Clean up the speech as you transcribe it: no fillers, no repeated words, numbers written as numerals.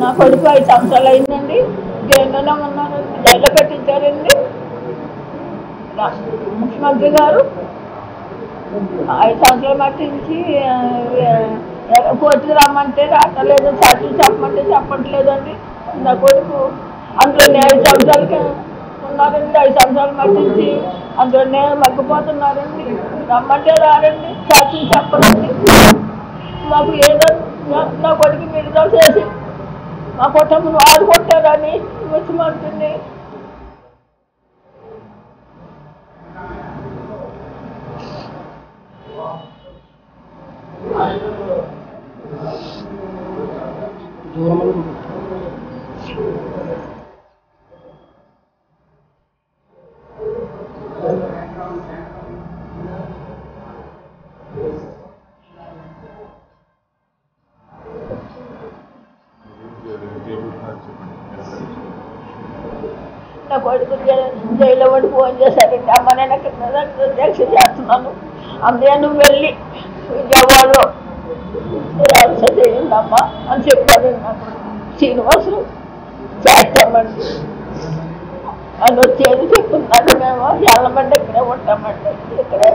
నా కొడుకు 5 సంవత్సరాలు అయిందండి. జైల్లోనే ఉన్నారండి. జైల్లో పెట్టించారండి ముఖ్యమంత్రి గారు. 5 సంవత్సరాలు మట్టించి కోర్టుకు రమ్మంటే రావట్లేదు, సాక్షులు చెప్పమంటే చెప్పట్లేదండి. నా కొడుకు అందులోనే 5 సంవత్సరాలకి ఉన్నారండి. 5 సంవత్సరాలు మట్టించి అందులోనే మగ్గిపోతున్నారండి. రమ్మంటే రారండి, సాక్షులు చెప్పరండి. మాకు ఏదో నా కొడుకు విడుదల చేసి మా కుటుంబం ఆదుకుంటారని ముఖ్యమంత్రిని నా కొడుకు జైల్లో పడి ఫోన్ చేశారండి. అమ్మ నేను ఇక్కడ దీక్ష చేస్తున్నాను, అమ్మయ్య నువ్వు వెళ్ళి విజయవాడలో రక్ష చేయండమ్మా అని చెప్పారండి. నాకు శ్రీనివాసులు చేస్తామండి అని వచ్చేది చెప్తున్నాడు. మేము ఎల్లమండి ఇక్కడే ఉంటామండి. ఇక్కడే